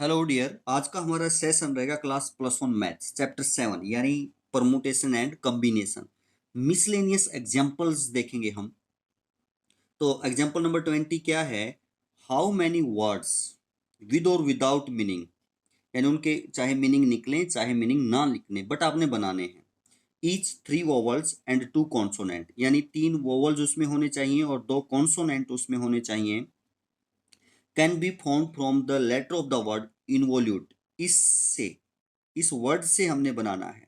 Hello dear, आज का हमारा सेशन रहेगा क्लास +1 मैथ्स चैप्टर 7 यानी permutation and combination. Miscellaneous examples देखेंगे हम। तो एग्जांपल नंबर 20 क्या है? हाउ मैनी वर्ड्स विद और विदाउट मीनिंग, यानी उनके चाहे मीनिंग निकले चाहे मीनिंग ना निकले बट आपने बनाने हैं। ईच 3 वोवल्स एंड 2 कॉन्सोनेंट, यानी 3 वोवल्स उसमें होने चाहिए और 2 कॉन्सोनेंट उसमें होने चाहिए। Can be found from the letter of the word involute, इससे इस वर्ड से हमने बनाना है।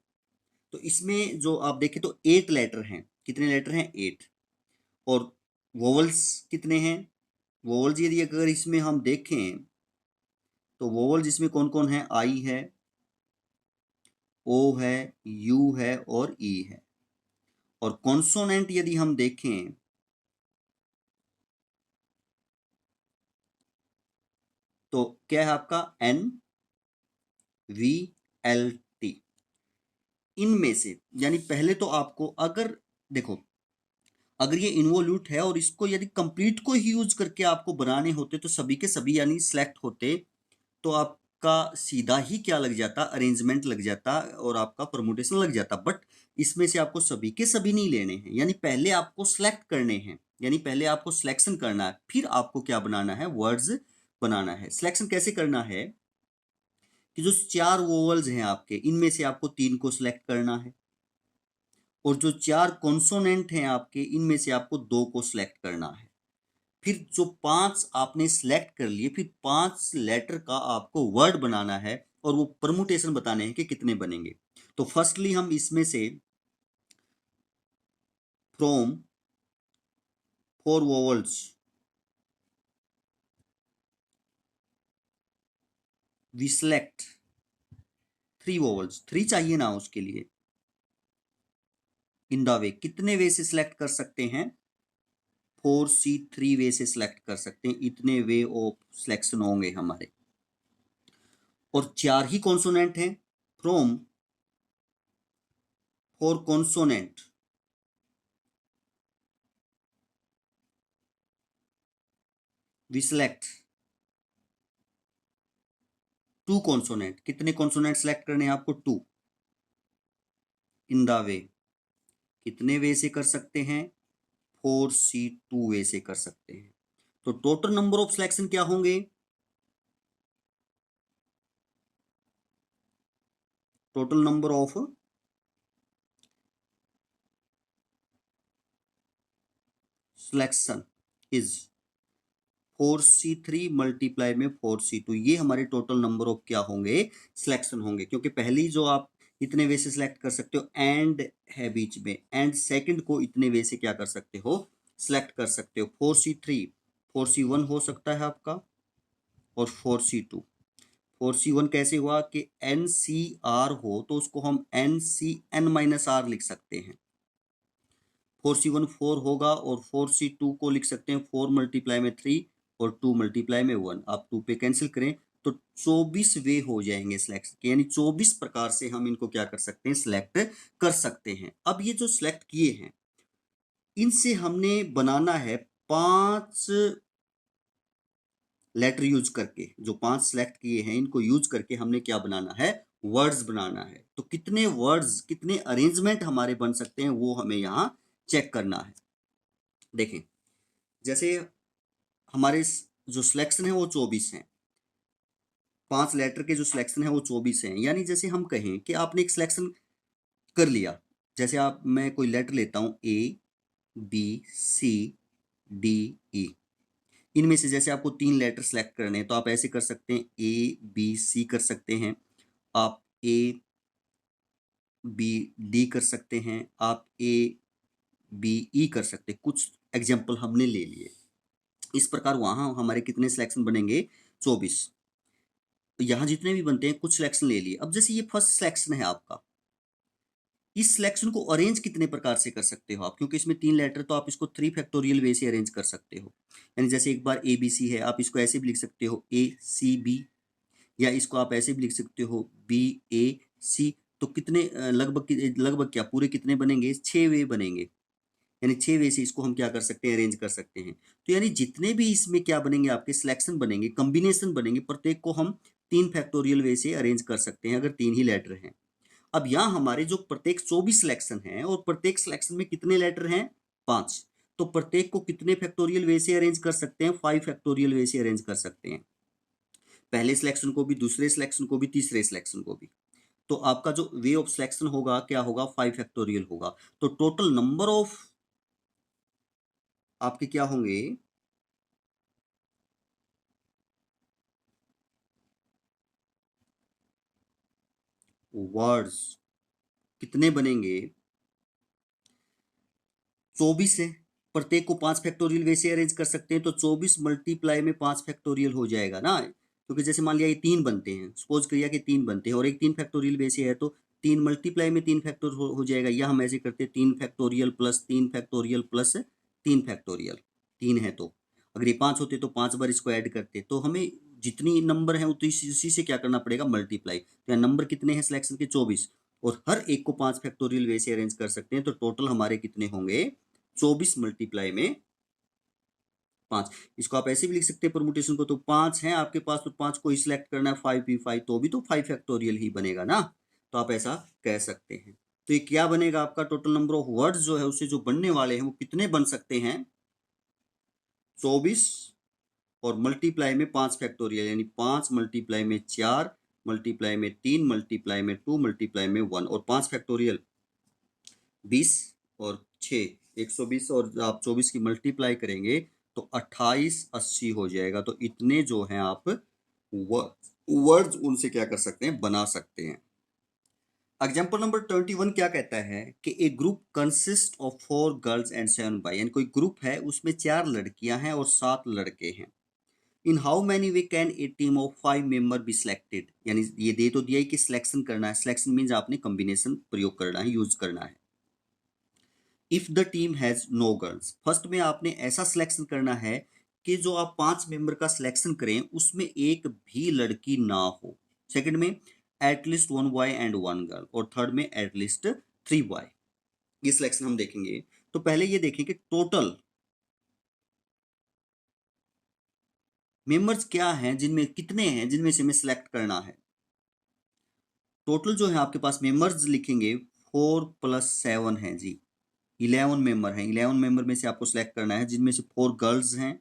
तो इसमें जो आप देखें तो 8 लेटर हैं। कितने लेटर हैं? 8। और वोवल्स कितने हैं? वोवल्स यदि अगर इसमें हम देखें तो वोवल्स इसमें कौन कौन है? आई है, ओ है, यू है और ई है। और कॉन्सोनेंट यदि हम देखें तो क्या है आपका? N, V, L, T. इनमें से यानी पहले तो आपको अगर देखो, अगर ये इन्वोल्यूट है और इसको यदि कंप्लीट को ही यूज करके आपको बनाने होते तो सभी के सभी यानी सिलेक्ट होते, तो आपका सीधा ही क्या लग जाता? अरेंजमेंट लग जाता और आपका परमुटेशन लग जाता। बट इसमें से आपको सभी के सभी नहीं लेने हैं, यानी पहले आपको सिलेक्ट करने हैं, यानी पहले आपको सिलेक्शन करना है, फिर आपको क्या बनाना है? वर्ड्स बनाना है। सिलेक्शन कैसे करना है कि जो 4 वोवल्स हैं आपके, इनमें से आपको 3 को सिलेक्ट करना है और जो 4 कॉन्सोनेंट हैं आपके, इनमें से आपको 2 को सिलेक्ट करना है। फिर जो 5 आपने सिलेक्ट कर लिए, फिर 5 लेटर का आपको वर्ड बनाना है और वो परमुटेशन बताने हैं कि कितने बनेंगे। तो फर्स्टली हम इसमें से from 4 vowels we select 3 vowels. 3 चाहिए ना उसके लिए। इन द वे, कितने वे से सिलेक्ट कर सकते हैं? 4C3 वे से सिलेक्ट कर सकते हैं। इतने वे ऑफ सिलेक्शन होंगे हमारे। और 4 ही कॉन्सोनेंट हैं। From 4 consonant we select 2 consonant. कितने कॉन्सोनेंट सिलेक्ट करने हैं आपको? 2। इन द वे, कितने वे से कर सकते हैं? 4C2 वे से कर सकते हैं। तो टोटल नंबर ऑफ सिलेक्शन क्या होंगे? Total number of selection is 4C3 multiply में 4C2। ये हमारे टोटल नंबर ऑफ क्या होंगे? सिलेक्शन होंगे। क्योंकि पहली जो आप इतने वे से सिलेक्ट कर सकते हो, एंड है बीच में, एंड सेकंड को इतने वे से क्या कर सकते हो? सिलेक्ट कर सकते हो। 4C3 4C1 हो सकता है आपका, और 4C2। 4C1 कैसे हुआ कि NCR हो तो उसको हम NCN-R लिख सकते हैं। 4C1 4 होगा और 4C2 को लिख सकते हैं 4 मल्टीप्लाई में 3 और 2 मल्टीप्लाई में 1। आप 2 पे कैंसिल करें तो 24 वे हो जाएंगे सिलेक्ट के, यानी 24 प्रकार से हम इनको क्या कर सकते हैं? सिलेक्ट कर सकते हैं। अब ये जो सिलेक्ट किए हैं, इनसे हमने बनाना है 5 लेटर यूज करके। जो 5 सिलेक्ट किए हैं इनको यूज करके हमने क्या बनाना है? वर्ड्स बनाना है। तो कितने वर्ड्स, कितने अरेंजमेंट हमारे बन सकते हैं वो हमें यहाँ चेक करना है। देखें, जैसे हमारे जो सिलेक्शन है वो 24 हैं। 5 लेटर के जो सिलेक्शन है वो 24 हैं। यानी जैसे हम कहें कि आपने एक सिलेक्शन कर लिया, जैसे आप, मैं कोई लेटर लेता हूं A B C D E। इनमें से जैसे आपको 3 लेटर सेलेक्ट करने हैं तो आप ऐसे कर सकते हैं, A B C कर सकते हैं, आप A B D कर सकते हैं, आप A B E कर सकते हैं। कुछ एग्जाम्पल हमने ले लिए। इस प्रकार वहां हमारे कितने सिलेक्शन बनेंगे? 24। तो यहाँ जितने भी बनते हैं कुछ सिलेक्शन ले लिए। अब जैसे ये फर्स्ट सिलेक्शन है आपका, इस सिलेक्शन को अरेंज कितने प्रकार से कर सकते हो आप? क्योंकि इसमें 3 लेटर, तो आप इसको 3 फैक्टोरियल वे से अरेंज कर सकते हो। यानी जैसे एक बार ABC है, आप इसको ऐसे भी लिख सकते हो ACB, या इसको आप ऐसे भी लिख सकते हो BAC। तो कितने लगभग क्या पूरे कितने बनेंगे? 6 वे बनेंगे। यानी 6 वे से इसको हम क्या कर सकते हैं? अरेंज कर सकते हैं। तो यानी जितने भी इसमें क्या बनेंगे? आपके सिलेक्शन बनेंगे, कॉम्बिनेशन बनेंगे, प्रत्येक को हम 3 फैक्टोरियल वे से अरेंज कर सकते हैं अगर 3 ही लेटर हैं। अब यहाँ हमारे जो प्रत्येक 24 सिलेक्शन हैं और प्रत्येक सिलेक्शन में कितने लेटर हैं, 5, तो प्रत्येक को कितने फैक्टोरियल वे से अरेंज कर सकते हैं, 5 फैक्टोरियल वे से अरेंज कर सकते हैं, पहले सिलेक्शन को भी, दूसरे सिलेक्शन को भी, तीसरे सिलेक्शन को भी। तो आपका जो वे ऑफ सिलेक्शन होगा क्या होगा, 5 फैक्टोरियल होगा। तो टोटल नंबर ऑफ आपके क्या होंगे, वर्ड्स कितने बनेंगे, 24 है, प्रत्येक को 5 फैक्टोरियल वैसे अरेंज कर सकते हैं, तो 24 मल्टीप्लाई में 5 फैक्टोरियल हो जाएगा ना, क्योंकि जैसे मान लिया ये 3 बनते हैं, सपोज करिए कि 3 बनते हैं और एक 3 फैक्टोरियल वैसे है, तो 3 मल्टीप्लाई में 3 फैक्टर हो जाएगा, या हम ऐसे करते हैं 3 factorial plus 3 factorial plus 3 factorial, 3 है तो अगर ये 5 होते तो 5 बार इसको ऐड करते, तो हमें जितनी नंबर है उसी से क्या करना पड़ेगा, मल्टीप्लाई। तो यहाँ नंबर कितने हैं सिलेक्शन के, 24, और हर एक को 5 फैक्टोरियल वैसे अरेंज कर सकते हैं, तो टोटल हमारे कितने होंगे, 24 मल्टीप्लाई में 5। इसको आप ऐसे भी लिख सकते हैं परमुटेशन को, तो 5 है आपके पास, तो 5 को ही सिलेक्ट करना है, 5p5, तो भी तो 5 फैक्टोरियल ही बनेगा ना, तो आप ऐसा कह सकते हैं। तो ये क्या बनेगा आपका, टोटल नंबर ऑफ वर्ड्स जो है उससे जो बनने वाले हैं वो कितने बन सकते हैं, 24 और मल्टीप्लाई में 5 फैक्टोरियल, यानी 5 मल्टीप्लाई में 4 मल्टीप्लाई में 3 मल्टीप्लाई में 2 मल्टीप्लाई में 1, और 5 फैक्टोरियल 20 और 6 120, और आप 24 की मल्टीप्लाई करेंगे तो 28 80 हो जाएगा। तो इतने जो हैं आप वर्ड्स उनसे क्या कर सकते हैं, बना सकते हैं। एग्जाम्पल नंबर 21 क्या कहता है कि a group consist of 4 girls and 7 boy, यानी कोई ग्रुप है उसमें 4 लड़कियां हैं और 7 लड़के हैं। इन how many way can a team of 5 member be selected, यानी ये दे तो दिया है कि सिलेक्शन करना है, सिलेक्शन मीन्स आपने कॉम्बिनेशन प्रयोग करना है, यूज करना है। If the team has no girls, first में आपने ऐसा सिलेक्शन करना है कि जो आप 5 मेंबर का सिलेक्शन करें उसमें एक भी लड़की ना हो, सेकंड में एटलीस्ट 1 बॉय एंड 1 गर्ल, और थर्ड में एटलीस्ट 3 बॉय। ये सिलेक्शन हम देखेंगे। तो पहले ये देखें कि टोटल मेंबर्स क्या हैं, जिनमें कितने हैं जिनमें से हमें सिलेक्ट करना है। टोटल जो है आपके पास मेंबर्स लिखेंगे 4 + 7 है जी, 11 मेंबर हैं। 11 मेंबर में से आपको सिलेक्ट करना है जिनमें से 4 गर्ल्स हैं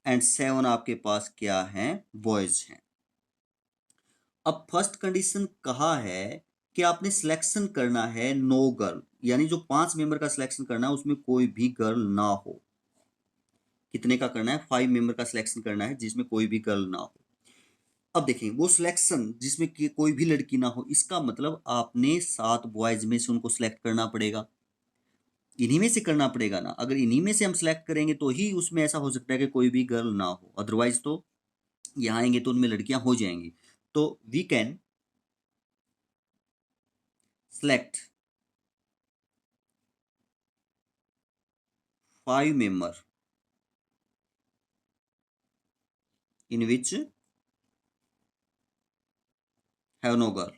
एंड 7 आपके पास क्या हैं, बॉयज हैं। अब फर्स्ट कंडीशन कहा है कि आपने सिलेक्शन करना है नो गर्ल, यानी जो 5 मेंबर का सिलेक्शन करना है उसमें कोई भी गर्ल ना हो। कितने का करना है, 5 मेंबर का सिलेक्शन करना है जिसमें कोई भी गर्ल ना हो। अब देखें वो सिलेक्शन जिसमें कि कोई भी लड़की ना हो, इसका मतलब आपने 7 बॉयज में से उनको सिलेक्ट करना पड़ेगा, इन्हीं में से करना पड़ेगा ना। अगर इन्हीं में से हम सिलेक्ट करेंगे तो ही उसमें ऐसा हो सकता है कि कोई भी गर्ल ना हो, अदरवाइज तो यहाँ आएंगे तो उनमें लड़कियां हो जाएंगी। तो we can select 5 member in which have no girl,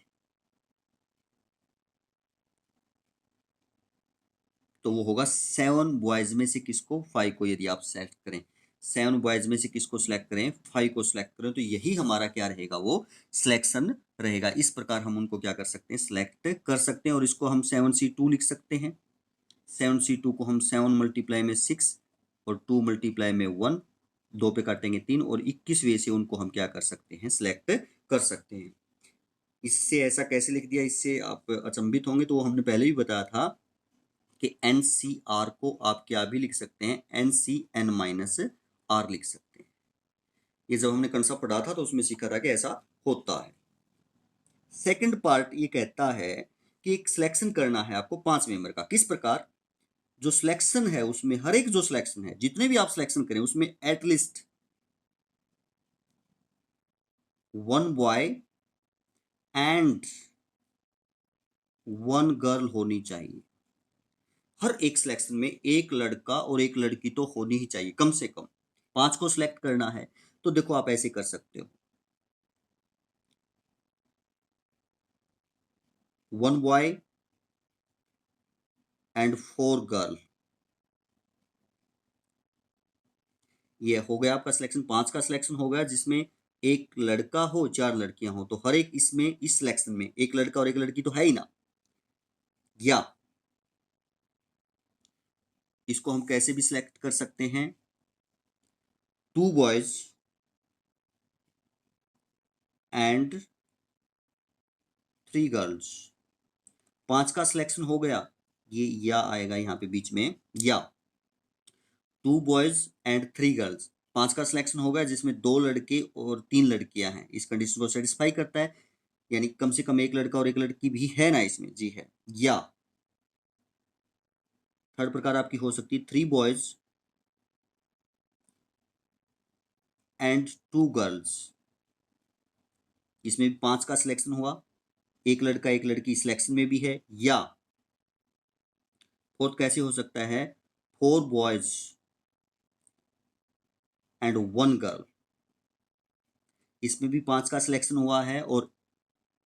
तो वो होगा 7 बॉयज में से किसको, 5 को यदि आप सेलेक्ट करें, 7 बॉयज में से किसको सिलेक्ट करें, 5 को सिलेक्ट करें, तो यही हमारा क्या रहेगा, वो सिलेक्शन रहेगा। इस प्रकार हम उनको क्या कर सकते हैं, सिलेक्ट कर सकते हैं। और इसको हम 7c2 लिख सकते हैं। 7c2 को हम 7 मल्टीप्लाई में 6 और 2 मल्टीप्लाई में 1, 2 पे काटेंगे 3, और 21 वे से उनको हम क्या कर सकते हैं, सिलेक्ट कर सकते हैं। इससे ऐसा कैसे लिख दिया, इससे आप अचंभित होंगे, तो वो हमने पहले भी बताया था कि NCR को आप क्या भी लिख सकते हैं, NCN-R लिख सकते हैं। ये जब हमने कंसेप्ट पढ़ा था तो उसमें सीखा था कि ऐसा होता है। सेकंड पार्ट ये कहता है कि एक सिलेक्शन करना है आपको 5 मेंबर का। किस प्रकार, जो सिलेक्शन है उसमें हर एक जो सिलेक्शन है, जितने भी आप सिलेक्शन करें उसमें एटलीस्ट 1 बॉय एंड 1 गर्ल होनी चाहिए। हर एक सिलेक्शन में एक लड़का और एक लड़की तो होनी ही चाहिए, कम से कम 5 को सिलेक्ट करना है। तो देखो आप ऐसे कर सकते हो, 1 बॉय एंड 4 गर्ल, ये हो गया आपका सिलेक्शन, 5 का सिलेक्शन हो गया जिसमें एक लड़का हो 4 लड़कियां हो, तो हर एक इसमें इस सिलेक्शन में एक लड़का और एक लड़की तो है ही ना। या इसको हम कैसे भी सिलेक्ट कर सकते हैं, 2 बॉयज एंड 3 गर्ल्स। 5 का सिलेक्शन हो गया, ये या आएगा यहाँ पे बीच में, या 2 बॉयज एंड 3 गर्ल्स। 5 का सिलेक्शन हो गया जिसमें 2 लड़के और 3 लड़कियां हैं, इस कंडीशन को सेटिस्फाई करता है, यानी कम से कम एक लड़का और एक लड़की भी है ना इसमें, जी है। या थर्ड प्रकार आपकी हो सकती है 3 बॉयज एंड 2 गर्ल्स। इसमें भी 5 का सिलेक्शन हुआ, एक लड़का एक लड़की सिलेक्शन में भी है। या फोर्थ कैसे हो सकता है, 4 बॉयज एंड 1 गर्ल। इसमें भी 5 का सिलेक्शन हुआ है और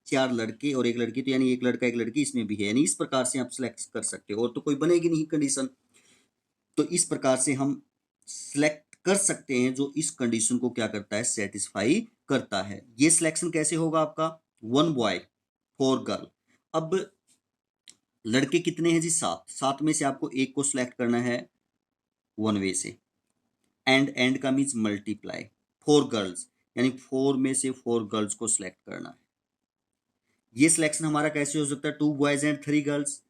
4 लड़के और एक लड़की, तो यानी एक लड़का एक लड़की इसमें भी है, यानी इस प्रकार से आप सिलेक्ट कर सकते हो, और तो कोई बनेगी नहीं कंडीशन। तो इस प्रकार से हम सिलेक्ट कर सकते हैं जो इस कंडीशन को क्या करता है, सेटिस्फाई करता है। ये सिलेक्शन कैसे होगा आपका, 1 बॉय 4 गर्ल। अब लड़के कितने हैं जी, 7। 7 में से आपको एक को सिलेक्ट करना है 1 वे से, एंड का मीन्स मल्टीप्लाई 4 गर्ल्स, यानी 4 में से 4 गर्ल्स को सिलेक्ट करना है। ये सिलेक्शन हमारा कैसे हो सकता है, 2 बॉयज एंड 3 गर्ल्स।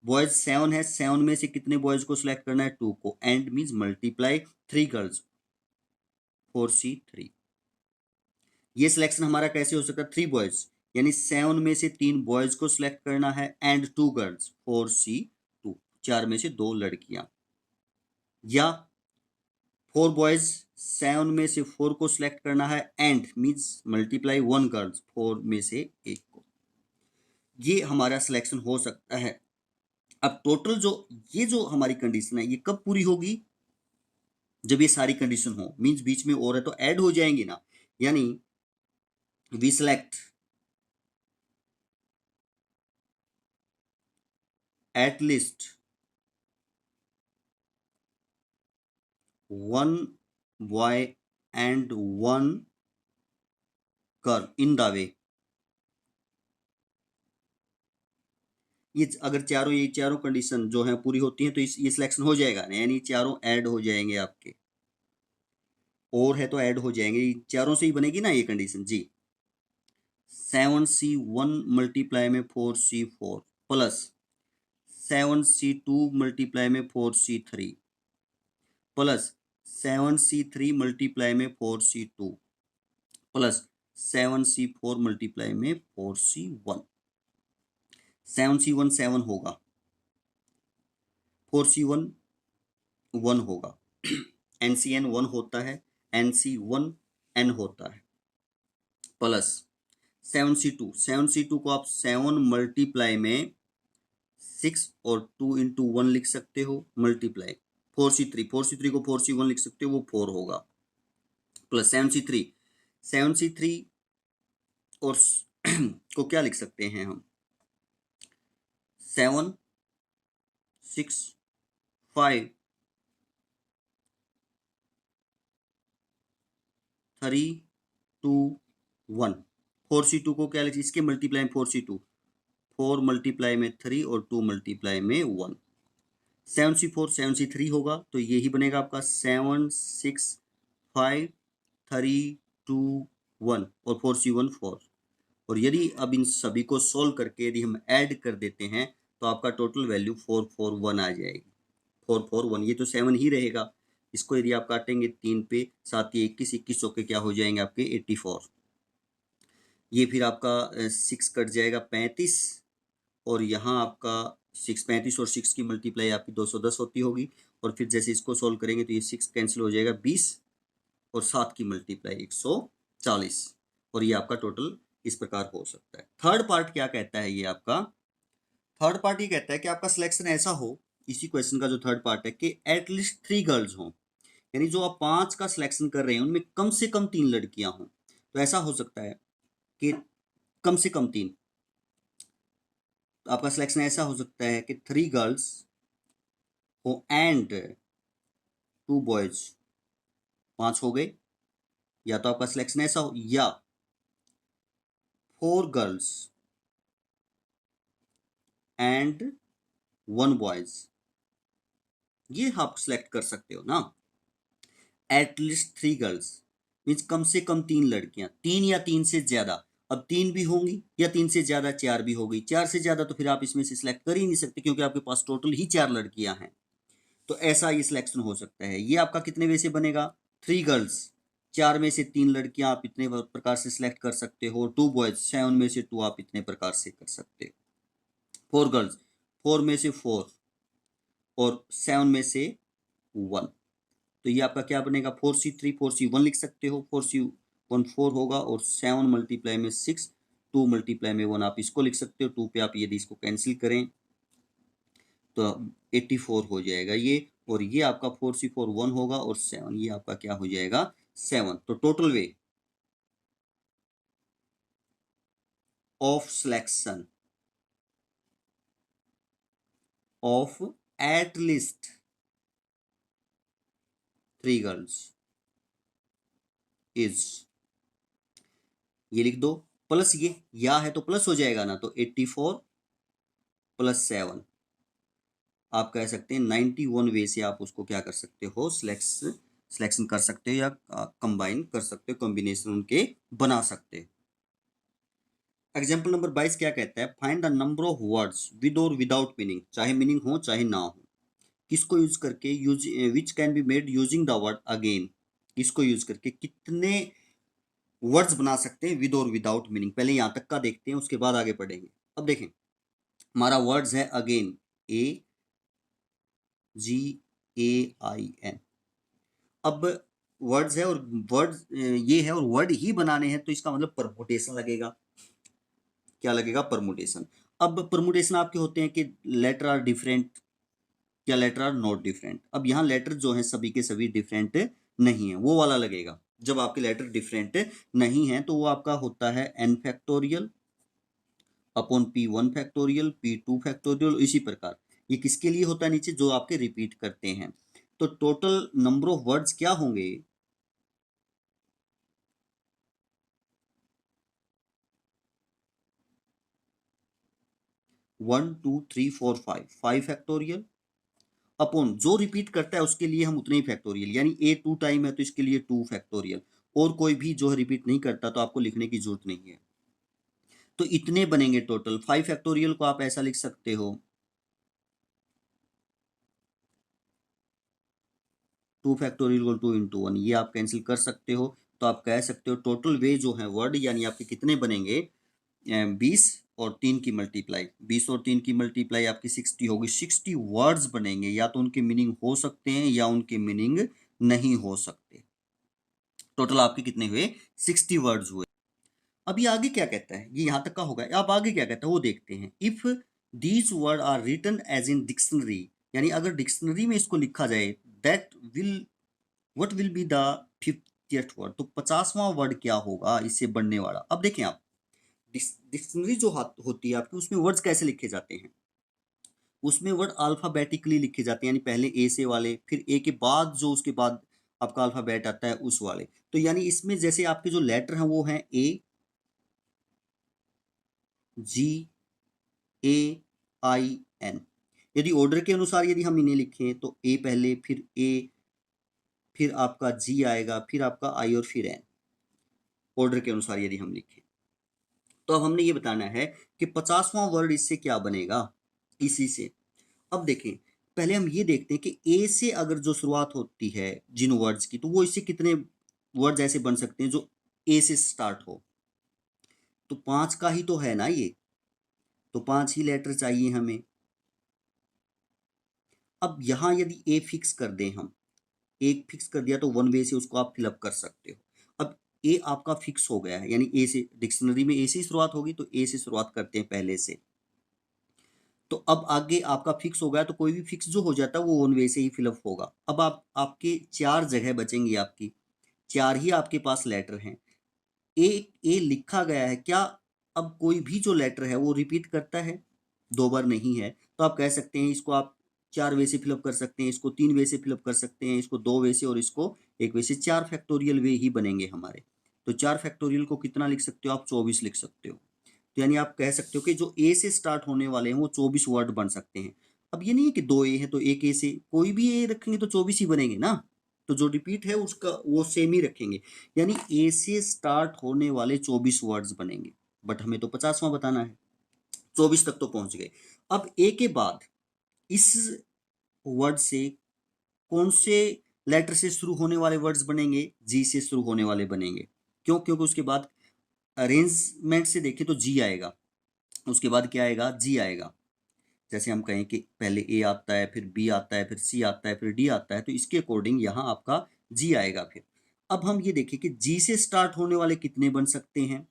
बॉयज 7 है, 7 में से कितने बॉयज को सिलेक्ट करना है, 2 को, and means multiply 3 girls 4C3। ये सिलेक्शन हमारा कैसे हो सकता है, 3 बॉयज, यानी 7 में से 3 बॉयज को सिलेक्ट करना है, एंड 2 गर्ल्स 4C2, 4 में से 2 लड़कियां। या 4 बॉयज, 7 में से 4 को सिलेक्ट करना है, एंड मीन्स मल्टीप्लाई 1 गर्ल्स 4 में से 1 को। ये हमारा सिलेक्शन हो सकता है। अब टोटल जो ये जो हमारी कंडीशन है ये कब पूरी होगी, जब ये सारी कंडीशन हो, मीन्स बीच में और है तो ऐड हो जाएंगे ना, यानी we select at least 1 boy and 1 girl in the way. ये अगर ये चारों कंडीशन जो है पूरी होती हैं तो ये सिलेक्शन हो जाएगा ना, यानी चारों ऐड हो जाएंगे आपके, और है तो ऐड हो जाएंगे, चारों से ही बनेगी ना ये कंडीशन जी। 7C1 मल्टीप्लाई में 4C4 प्लस 7C2 मल्टीप्लाई में 4C3 प्लस 7C3 मल्टीप्लाई में 4C2 प्लस 7C4 मल्टीप्लाई में 4C1। 7C1 7 होगा, 4C1 1 होगा, NCN 1 होता है, NC1 N होता है, प्लस 7C2 को आप 7 मल्टीप्लाई में 6 और 2 इंटू 1 लिख सकते हो, मल्टीप्लाई 4C3 को 4C1 लिख सकते हो, वो 4 होगा, प्लस 7C3 और को क्या लिख सकते हैं हम, 7 6 5 3 2 1। 4C2 को क्या लिख, इसके मल्टीप्लाई में 4C2, 4 मल्टीप्लाई में 3 और 2 मल्टीप्लाई में 1। 7C4 7C3 होगा, तो यही बनेगा आपका 7 6 5 3 2 1 और 4C1 4। और यदि अब इन सभी को सोल्व करके यदि हम ऐड कर देते हैं तो आपका टोटल वैल्यू 441 आ जाएगी, 441। ये तो 7 ही रहेगा, इसको यदि आप काटेंगे 3 पे, 7 ये 21, 21 के क्या हो जाएंगे आपके 84। ये फिर आपका 6 कट जाएगा 35, और यहाँ आपका 6 35 और 6 की मल्टीप्लाई आपकी 210 होती होगी, और फिर जैसे इसको सोल्व करेंगे तो ये 6 कैंसिल हो जाएगा 20, और 7 की मल्टीप्लाई 140, और ये आपका टोटल इस प्रकार हो सकता है। थर्ड पार्ट क्या कहता है, ये आपका थर्ड पार्ट ये कहता है कि आपका सिलेक्शन ऐसा हो, इसी क्वेश्चन का जो थर्ड पार्ट है, कि एटलीस्ट 3 गर्ल्स हों, यानी जो आप 5 का सिलेक्शन कर रहे हैं उनमें कम से कम 3 लड़कियां हों। तो ऐसा हो सकता है कि कम से कम 3, तो आपका सिलेक्शन ऐसा हो सकता है कि 3 गर्ल्स हो एंड 2 बॉयज, 5 हो गए, या तो आपका सिलेक्शन ऐसा हो, या 4 गर्ल्स एंड 1 बॉयज, ये आप सिलेक्ट कर सकते हो ना। एटलीस्ट 3 गर्ल्स मीन्स कम से कम 3 लड़कियां, 3 या 3 से ज्यादा। अब 3 भी होंगी या 3 से ज्यादा 4 भी होगी, 4 से ज्यादा तो फिर आप इसमें से सिलेक्ट कर ही नहीं सकते क्योंकि आपके पास टोटल ही 4 लड़कियां हैं। तो ऐसा ये सिलेक्शन हो सकता है। ये आपका कितने वे से बनेगा, 3 गर्ल्स, 4 में से 3 लड़कियां आप इतने प्रकार से सिलेक्ट कर सकते हो। 2 बॉयज, 7 में से 2 आप इतने प्रकार से कर सकते हो। 4 गर्ल्स, 4 में से 4 और 7 में से 1। तो ये आपका क्या बनेगा, 4C3 4C1 लिख सकते हो। 4C1 4 होगा और 7 मल्टीप्लाई में 6, 2 मल्टीप्लाई में 1 आप इसको लिख सकते हो। 2 पे आप यदि इसको कैंसिल करें तो 84 हो जाएगा ये, और ये आपका 4C4 1 होगा और 7 ये आपका क्या हो जाएगा 7। तो total way of selection of at least 3 girls is, ये लिख दो प्लस ये या है तो प्लस हो जाएगा ना, तो 84 प्लस 7 आप कह सकते हैं 91 वे से आप उसको क्या कर सकते हो, सिलेक्शन कर सकते हो या कंबाइन कर सकते हो, कॉम्बिनेशन उनके बना सकते हो। एग्जाम्पल नंबर 22 क्या कहता है, find the number of words with और विदाउट मीनिंग, चाहे मीनिंग हो चाहे ना हो, किसको यूज करके, use which can be made using the word again, किसको यूज करके कितने वर्ड्स बना सकते हैं विद और विदाउट मीनिंग। पहले यहां तक का देखते हैं उसके बाद आगे पढ़ेंगे। अब देखें हमारा वर्ड्स है अगेन, AGAIN। अब वर्ड्स है और वर्ड ये है और वर्ड ही बनाने हैं, तो इसका मतलब परमुटेशन लगेगा। क्या लगेगा, परमुटेशन। अब परमुटेशन आपके होते हैं कि लेटर आर डिफरेंट या लेटर आर नॉट डिफरेंट। अब यहाँ लेटर जो है सभी के सभी डिफरेंट नहीं है, वो वाला लगेगा। जब आपके लेटर डिफरेंट नहीं है तो वो आपका होता है n factorial upon P1 factorial P2 factorial, इसी प्रकार। ये किसके लिए होता है, नीचे जो आपके रिपीट करते हैं। तो टोटल नंबर ऑफ वर्ड्स क्या होंगे, 1 2 3 4 5 फैक्टोरियल अपॉन जो रिपीट करता है उसके लिए हम उतने ही फैक्टोरियल, यानी A2 टाइम है तो इसके लिए 2 फैक्टोरियल, और कोई भी जो है रिपीट नहीं करता तो आपको लिखने की जरूरत नहीं है। तो इतने बनेंगे टोटल। 5 फैक्टोरियल को आप ऐसा लिख सकते हो 2 फैक्टोरियल को 2 इंटू 1, ये आप कैंसिल कर सकते हो। तो आप कह सकते हो टोटल वे जो है वर्ड यानी आपके कितने बनेंगे, 20 और 3 की मल्टीप्लाई, 20 और 3 की मल्टीप्लाई आपकी 60 होगी। 60 वर्ड्स बनेंगे, या तो उनके मीनिंग हो सकते हैं या उनके मीनिंग नहीं हो सकते। टोटल आपके कितने हुए, 60 वर्ड्स हुए। अभी आगे क्या कहता है, ये यहां तक का होगा। अब आगे क्या कहता है वो देखते हैं। If these word are written as in dictionary, यानी अगर डिक्शनरी में इसको लिखा जाए, that will what will be the 50th word, तो 50वां वर्ड क्या होगा इससे बढ़ने वाला। अब देखें आप, डिक्शनरी जो होती है आपकी, उसमें वर्ड्स कैसे लिखे जाते हैं, उसमें वर्ड अल्फाबेटिकली लिखे जाते हैं, यानी पहले ए से वाले, फिर ए के बाद जो उसके बाद आपका अल्फाबेट आता है उस वाले। तो यानी इसमें जैसे आपके जो लेटर हैं वो हैं AGAIN। यदि ऑर्डर के अनुसार यदि हम इन्हें लिखें तो ए पहले, फिर ए, फिर आपका जी आएगा, फिर आपका आई और फिर एन, ऑर्डर के अनुसार यदि हम लिखें। तो अब हमने ये बताना है कि 50वां वर्ड इससे क्या बनेगा, इसी से। अब देखें पहले हम ये देखते हैं कि ए से अगर जो शुरुआत होती है जिन वर्ड्स की, तो वो इससे कितने वर्ड्स ऐसे बन सकते हैं जो ए से स्टार्ट हो। तो 5 का ही तो है ना ये, तो 5 ही लेटर चाहिए हमें। अब यहां यदि ए फिक्स कर दें हम, एक फिक्स कर दिया तो 1 वे से उसको आप फिलअप कर सकते हो। अब ए आपका फिक्स हो गया है, यानी ए से, डिक्शनरी में ए से ही शुरुआत होगी तो ए से शुरुआत करते हैं पहले से। तो अब आगे आपका फिक्स हो गया, तो कोई भी फिक्स जो हो जाता है वो 1 वे से ही फिलअप होगा। अब आप आपके 4 जगह बचेंगी, आपकी 4 ही आपके पास लेटर हैं। ए लिखा गया है क्या, अब कोई भी जो लेटर है वो रिपीट करता है, 2 बार नहीं है, तो आप कह सकते हैं इसको आप 4 वे से फिलअप कर सकते हैं, इसको 3 वे से फिलअप कर सकते हैं, इसको 2 वे से और इसको 1 वे से। 4 फैक्टोरियल वे ही बनेंगे हमारे। तो 4 फैक्टोरियल को कितना लिख सकते हो आप? 24 लिख सकते हो। तो यानी आप कह सकते हो कि जो ए से स्टार्ट होने वाले हैं वो 24 वर्ड बन सकते हैं। अब ये नहीं है कि 2 ए है तो एक ए से, कोई भी ए रखेंगे तो 24 ही बनेंगे ना। तो जो रिपीट है उसका वो सेम ही रखेंगे, यानी ए से स्टार्ट होने वाले 24 वर्ड्स बनेंगे। बट हमें तो 50वां बताना है, 24 तक तो पहुंच गए। अब ए के बाद इस वर्ड से कौन से लेटर से शुरू होने वाले वर्ड्स बनेंगे? जी से शुरू होने वाले बनेंगे। क्यों? क्योंकि उसके बाद अरेंजमेंट से देखें तो जी आएगा, उसके बाद क्या आएगा? जी आएगा। जैसे हम कहें कि पहले ए आता है, फिर बी आता है, फिर सी आता है, फिर डी आता है, तो इसके अकॉर्डिंग यहाँ आपका जी आएगा। फिर अब हम ये देखें कि जी से स्टार्ट होने वाले कितने बन सकते हैं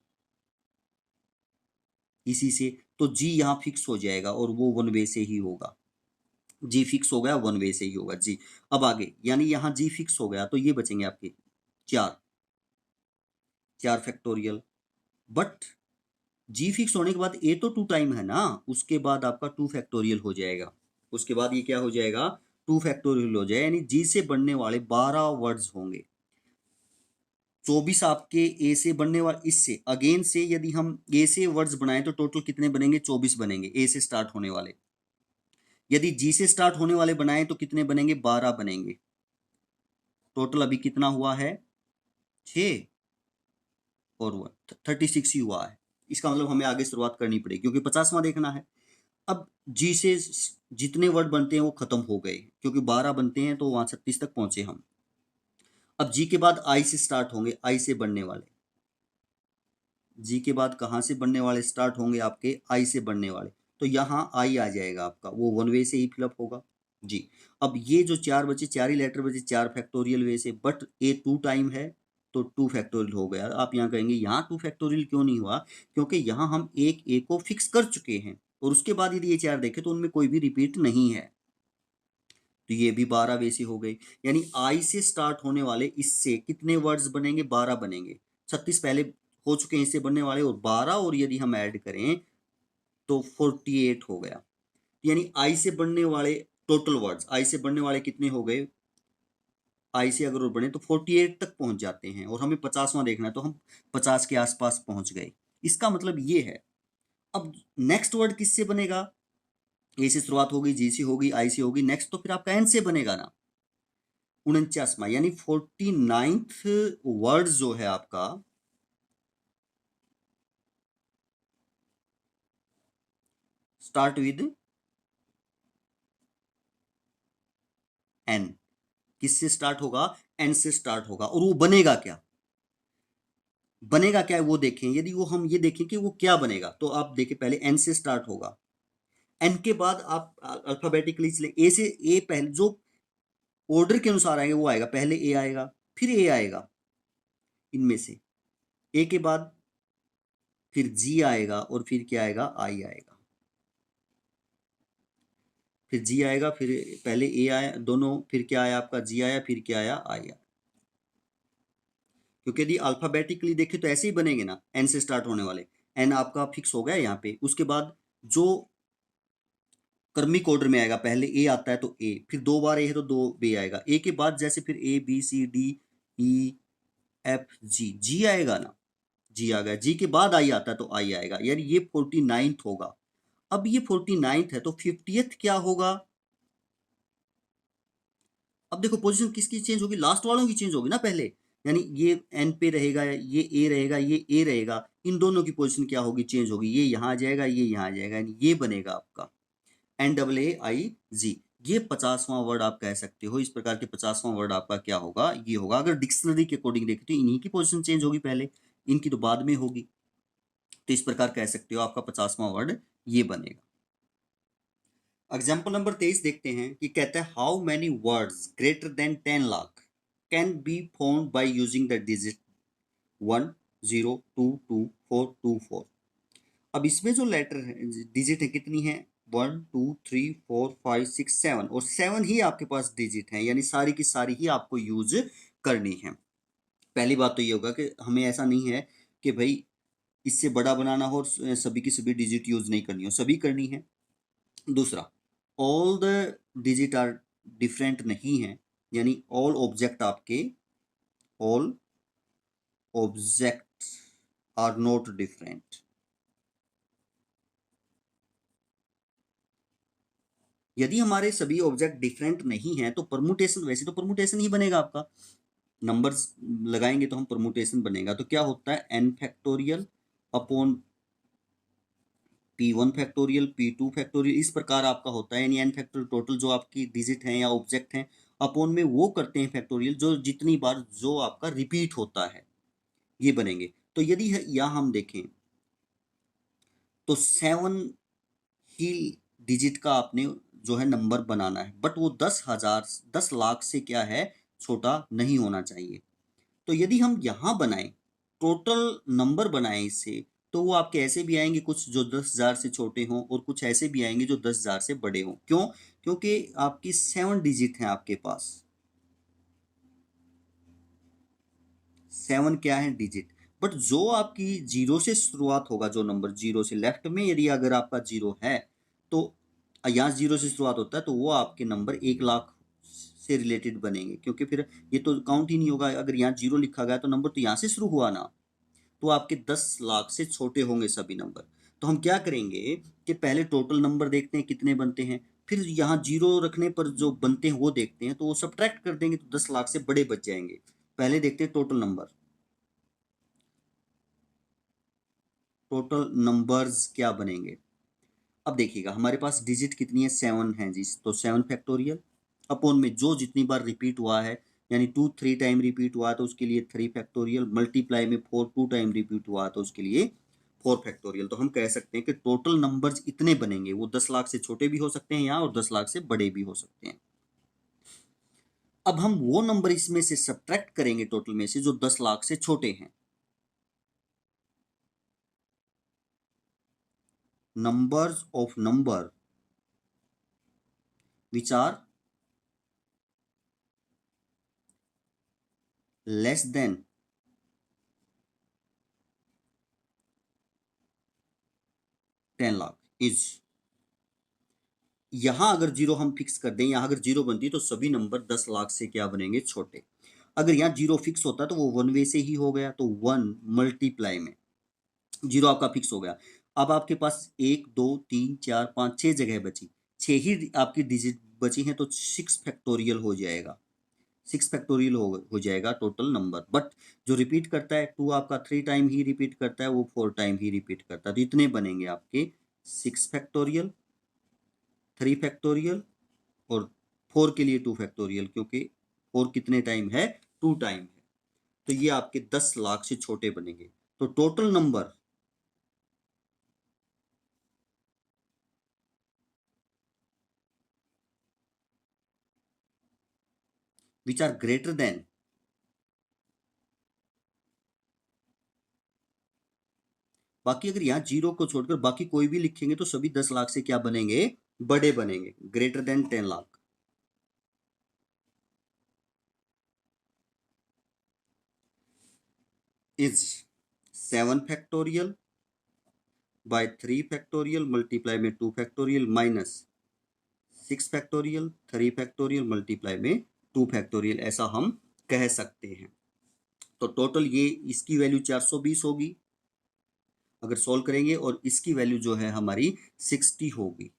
इसी से, तो जी यहाँ फिक्स हो जाएगा और वो वन वे से ही होगा। जी फिक्स हो गया, वन वे से ही होगा जी। अब आगे, यानी यहाँ जी फिक्स हो गया तो ये बचेंगे आपके 4, 4 फैक्टोरियल। बट जी फिक्स होने के बाद ए तो 2 टाइम है ना, उसके बाद आपका 2 फैक्टोरियल हो जाएगा। उसके बाद ये क्या हो जाएगा? 2 फैक्टोरियल हो जाए, यानी जी से बनने वाले 12 वर्ड्स होंगे। 24 आपके ए से बनने वाले, इससे अगेन से यदि हम ए से वर्ड्स बनाएं तो टोटल कितने बनेंगे? 24 बनेंगे ए से स्टार्ट होने वाले। यदि जी से स्टार्ट होने वाले बनाएं तो कितने बनेंगे? 12 बनेंगे। टोटल अभी कितना हुआ है? 6 और 1 36 ही हुआ है। इसका मतलब हमें आगे शुरुआत करनी पड़ेगी क्योंकि 50वां देखना है। अब जी से जितने वर्ड बनते हैं वो खत्म हो गए, क्योंकि 12 बनते हैं तो वहां 36 तक पहुंचे हम। अब जी के बाद आई से स्टार्ट होंगे, आई से बनने वाले। जी के बाद कहाँ से बनने वाले स्टार्ट होंगे? आपके आई से बनने वाले। तो यहाँ आई आ जाएगा आपका, वो वन वे से ही फिलअप होगा जी। अब ये जो 4 बचे, 4 ही लेटर बचे, 4 फैक्टोरियल वे से, बट ए 2 टाइम है तो 2 फैक्टोरियल हो गया। आप यहाँ कहेंगे यहाँ 2 फैक्टोरियल क्यों नहीं हुआ? क्योंकि यहाँ हम एक ए को फिक्स कर चुके हैं और उसके बाद यदि ये 4 देखें तो उनमें कोई भी रिपीट नहीं है। तो ये भी 12 वैसे हो गए, यानी आई से स्टार्ट होने वाले इससे कितने वर्ड्स बनेंगे? 12 बनेंगे। 36 पहले हो चुके हैं इससे बनने वाले, और 12 और यदि हम ऐड करें तो 48 हो गया। यानी आई से बनने वाले टोटल वर्ड्स, आई से बनने वाले कितने हो गए? आई से अगर बने तो 48 तक पहुंच जाते हैं, और हमें 50वां देखना है तो हम 50 के आसपास पहुंच गए। इसका मतलब ये है। अब नेक्स्ट वर्ड किससे बनेगा? ए से शुरुआत होगी, जी से होगी, आई से होगी, नेक्स्ट तो फिर आपका एन से बनेगा ना। 49वां यानी 49th वर्ड जो है आपका, स्टार्ट विद एन। किससे स्टार्ट होगा? एन से स्टार्ट होगा। और वो बनेगा क्या? बनेगा क्या है वो देखें। यदि वो हम ये देखें कि वो क्या बनेगा, तो आप देखें पहले एन से स्टार्ट होगा। एन के बाद आप अल्फाबेटिकली चले, ए से, ए पहले जो ऑर्डर के अनुसार आएगा वो आएगा, पहले ए आएगा फिर ए आएगा, इनमें से ए के बाद फिर जी आएगा और फिर क्या आएगा? आई आएगा। फिर जी आएगा, फिर पहले ए आया दोनों, फिर क्या आया आपका? जी आया, फिर क्या आया? आई आया। क्योंकि यदि अल्फाबेटिकली देखें तो ऐसे ही बनेंगे ना, एन से स्टार्ट होने वाले। एन आपका फिक्स हो गया यहाँ पे। उसके बाद जो क्रमिक ऑर्डर में आएगा, पहले ए आता है तो ए, फिर 2 बार ए है तो 2 बी आएगा। ए के बाद जैसे फिर A B C D E F G, G आएगा ना, जी आ गया। जी के बाद आई आता है तो आई आएगा, यानी ये 49th होगा। अब ये 49th है तो 50th क्या होगा? अब देखो पोजीशन किसकी चेंज होगी? लास्ट वालों की चेंज होगी ना पहले। यानी ये एन पे रहेगा, ये ए रहेगा, ये ए रहेगा, इन दोनों की पोजीशन क्या होगी? चेंज होगी। ये यहाँ आ जाएगा, ये यहाँ आ जाएगा, यानी ये बनेगा आपका NAAIG। ये 50वां वर्ड आप कह सकते हो। इस प्रकार के 50वां वर्ड आपका क्या होगा? ये होगा। अगर डिक्शनरी के अकॉर्डिंग देखें तो इन्हीं की पोजीशन चेंज होगी पहले, इनकी तो बाद में होगी। तो इस प्रकार कह सकते हो आपका 50वां वर्ड ये बनेगा। एग्जाम्पल नंबर 23 देखते हैं कि कहता है how many words greater than 10 lakh can be found by using the digit 1 0 2 2 4 2 4। अब इसमें जो लेटर है, डिजिट है कितनी है? 1 2 3 4 5 6 7, और 7 ही आपके पास डिजिट है, यानी सारी की सारी ही आपको यूज करनी है। पहली बात तो ये होगा कि हमें ऐसा नहीं है कि भाई इससे बड़ा बनाना हो और सभी की सभी डिजिट यूज नहीं करनी हो, सभी करनी है। दूसरा, all the digit are different नहीं है, यानी ऑल ऑब्जेक्ट आपके, all object are not different. यदि हमारे सभी ऑब्जेक्ट डिफरेंट नहीं है तो परमुटेशन, वैसे तो परमुटेशन ही बनेगा आपका, नंबर्स लगाएंगे तो हम परमुटेशन बनेगा। तो क्या होता है, n factorial upon P1 factorial P2 factorial, इस प्रकार आपका होता है। यानी एन फैक्टोरियल टोटल जो आपकी डिजिट हैं या ऑब्जेक्ट हैं, अपॉन में वो करते हैं फैक्टोरियल जो जितनी बार जो आपका रिपीट होता है, ये बनेंगे। तो यदि यहाँ हम देखें तो 7 ही डिजिट का आपने जो है नंबर बनाना है, बट वो 10,000 10 लाख से क्या है, छोटा नहीं होना चाहिए। तो यदि हम यहाँ बनाएं, टोटल नंबर बनाएं इससे, तो वो आपके ऐसे भी आएंगे कुछ जो 10,000 से छोटे हों, और कुछ ऐसे भी आएंगे जो 10,000 से बड़े हों। क्यों? क्योंकि आपकी 7 डिजिट हैं आपके पास, 7 क्या है, डिजिट। बट जो आपकी जीरो से शुरुआत होगा, जो नंबर जीरो से लेफ्ट में यदि अगर आपका जीरो है, तो यहाँ जीरो से शुरुआत होता है, तो वो आपके नंबर 1 लाख से रिलेटेड बनेंगे, क्योंकि फिर ये तो काउंट ही नहीं होगा। अगर यहाँ जीरो लिखा गया तो नंबर तो यहाँ से शुरू हुआ ना, तो आपके 10 लाख से छोटे होंगे सभी नंबर। तो हम क्या करेंगे कि पहले टोटल नंबर देखते हैं कितने बनते हैं, फिर यहाँ जीरो रखने पर जो बनते हैं वो देखते हैं, तो वो सब्ट्रैक्ट कर देंगे तो 10 लाख से बड़े बच जाएंगे। पहले देखते हैं टोटल नंबर, टोटल नंबर्स क्या बनेंगे। अब देखिएगा हमारे पास डिजिट कितनी है, 7 है जी, तो 7 फैक्टोरियल अपॉन में जो जितनी बार रिपीट हुआ है, यानी 2 3 टाइम रिपीट हुआ है तो उसके लिए 3 फैक्टोरियल, मल्टीप्लाई में 4 2 टाइम रिपीट हुआ है तो उसके लिए 4 फैक्टोरियल। तो हम कह सकते हैं कि टोटल नंबर्स इतने बनेंगे, वो 10 लाख से छोटे भी हो सकते हैं यहाँ, और 10 लाख से बड़े भी हो सकते हैं। अब हम वो नंबर इसमें से सब्ट्रैक्ट करेंगे टोटल में से जो 10 लाख से छोटे हैं, numbers of number which are less than 10 lakh is, यहां अगर जीरो हम फिक्स कर दें, यहां अगर जीरो बनती है तो सभी नंबर 10 लाख से क्या बनेंगे, छोटे। अगर यहाँ जीरो फिक्स होता तो वो वन वे से ही हो गया, तो 1 मल्टीप्लाई में जीरो आपका फिक्स हो गया। अब आपके पास 1 2 3 4 5 6 जगह बची, 6 ही आपकी डिजिट बची हैं, तो 6 फैक्टोरियल हो जाएगा, 6 फैक्टोरियल हो जाएगा टोटल नंबर। बट जो रिपीट करता है, 2 आपका 3 टाइम ही रिपीट करता है, वो 4 टाइम ही रिपीट करता है। तो इतने बनेंगे आपके 6 फैक्टोरियल, 3 फैक्टोरियल, और 4 के लिए 2 फैक्टोरियल, क्योंकि 4 कितने टाइम है, 2 टाइम है। तो ये आपके 10 लाख से छोटे बनेंगे। तो total number which are greater than, बाकी अगर यहाँ जीरो को छोड़कर बाकी कोई भी लिखेंगे तो सभी 10 लाख से क्या बनेंगे, बड़े बनेंगे, greater than 10 lakh. Is 7 factorial by 3 factorial multiply में 2 factorial minus 6 factorial 3 factorial multiply में 2 फैक्टोरियल, ऐसा हम कह सकते हैं। तो टोटल ये इसकी वैल्यू 420 होगी अगर सोल्व करेंगे, और इसकी वैल्यू जो है हमारी 60 होगी,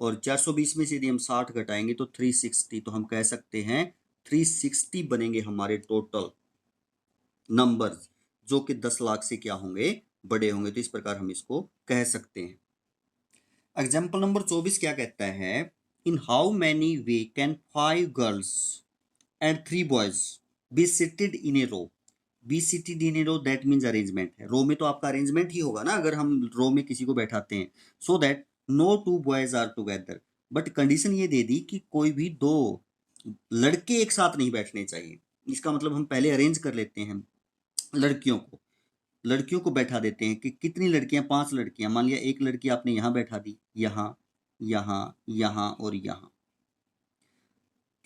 और 420 में से यदि हम 60 घटाएंगे तो 360, तो हम कह सकते हैं 360 बनेंगे हमारे टोटल नंबर्स, जो कि 10 लाख से क्या होंगे, बड़े होंगे। तो इस प्रकार हम इसको कह सकते हैं। एग्जाम्पल नंबर 24 क्या कहता है, in how many way can 5 girls and 3 boys be seated in a row, be seated in a row that means arrangement है, रो में तो आपका अरेंजमेंट ही होगा ना अगर हम रो में किसी को बैठाते हैं, so that no two boys are together, but condition ये दे दी कि कोई भी दो लड़के एक साथ नहीं बैठने चाहिए। इसका मतलब हम पहले अरेंज कर लेते हैं लड़कियों को, लड़कियों को बैठा देते हैं कि कितनी लड़कियां, 5 लड़कियां, मान लिया एक लड़की आपने यहाँ बैठा दी, यहाँ यहाँ यहाँ और यहाँ।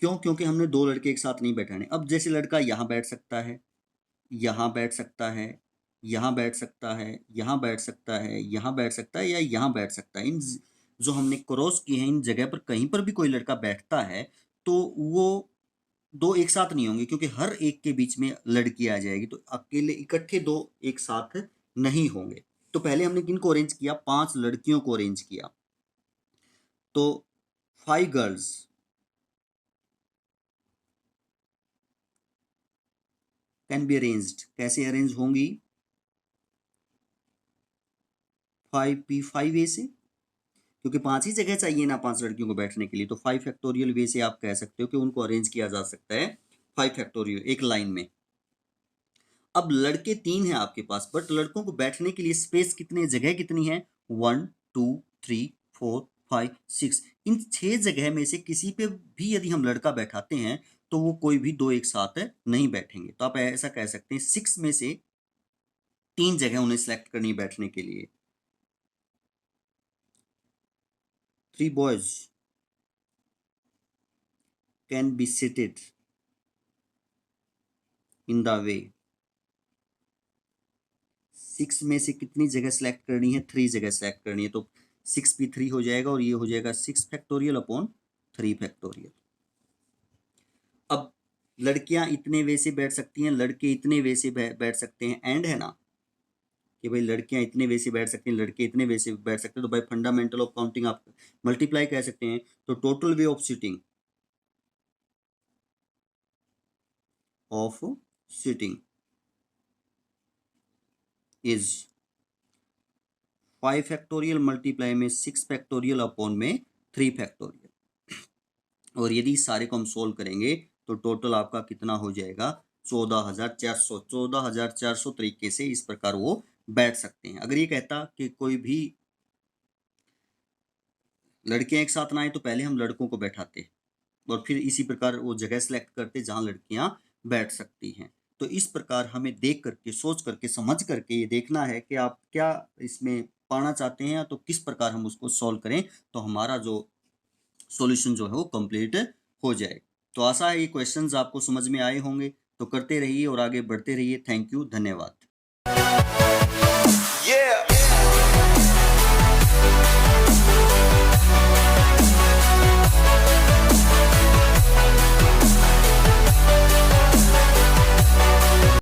क्यों? क्योंकि हमने दो लड़के एक साथ नहीं बैठाने। अब जैसे लड़का यहाँ बैठ सकता है, यहाँ बैठ सकता है, यहाँ बैठ सकता है, यहाँ बैठ सकता है, यहाँ बैठ सकता है, या यहाँ बैठ सकता है, इन जो हमने क्रॉस किए हैं इन जगह पर कहीं पर भी कोई लड़का बैठता है तो वो दो एक साथ नहीं होंगे, क्योंकि हर एक के बीच में लड़की आ जाएगी, तो अकेले इकट्ठे दो एक साथ नहीं होंगे। तो पहले हमने किनको अरेंज किया, 5 लड़कियों को अरेंज किया। तो 5 गर्ल्स कैन बी अरेंज्ड, कैसे अरेंज होंगी, 5p5 वे से, क्योंकि 5 ही जगह चाहिए ना 5 लड़कियों को बैठने के लिए, तो 5 फैक्टोरियल वे से आप कह सकते हो कि उनको अरेंज किया जा सकता है 5 फैक्टोरियल एक लाइन में। अब लड़के 3 हैं आपके पास, बट लड़कों को बैठने के लिए स्पेस कितनी, जगह कितनी है, 1 2 3 4 5 6, इन 6 जगह में से किसी पे भी यदि हम लड़का बैठाते हैं तो वो कोई भी दो एक साथ नहीं बैठेंगे। तो आप ऐसा कह सकते हैं 6 में से 3 जगह उन्हें सेलेक्ट करनी बैठने के लिए। 3 boys can be seated in the way। 6 में से कितनी जगह सेलेक्ट करनी है, 3 जगह सेलेक्ट करनी है, तो 6p3 हो जाएगा और ये हो जाएगा 6 फैक्टोरियल अपॉन 3 फैक्टोरियल। अब लड़कियां इतने वे से बैठ सकती हैं, लड़के इतने वे से बैठ सकते हैं, एंड है ना कि भाई लड़कियां इतने वे से बैठ सकती हैं, लड़के इतने वे से बैठ सकते हैं, तो भाई फंडामेंटल ऑफ काउंटिंग आप मल्टीप्लाई कह सकते हैं। तो total way of sitting is 5 factorial multiply में 6 फैक्टोरियल अपॉन में 3 फैक्टोरियल। और यदि सारे को हम सोल्व करेंगे तो टोटल आपका कितना हो जाएगा, 14,400। 14,400 तरीके से इस प्रकार वो बैठ सकते हैं। अगर ये कहता कि कोई भी लड़कियां एक साथ ना आए तो पहले हम लड़कों को बैठाते और फिर इसी प्रकार वो जगह सेलेक्ट करते जहां लड़कियां बैठ सकती हैं। तो इस प्रकार हमें देख करके, सोच करके, समझ करके ये देखना है कि आप क्या इसमें पाना चाहते हैं, तो किस प्रकार हम उसको सॉल्व करें तो हमारा जो सॉल्यूशन जो है वो कंप्लीट हो जाए। तो आशा है ये क्वेश्चंस आपको समझ में आए होंगे। तो करते रहिए और आगे बढ़ते रहिए। थैंक यू, धन्यवाद।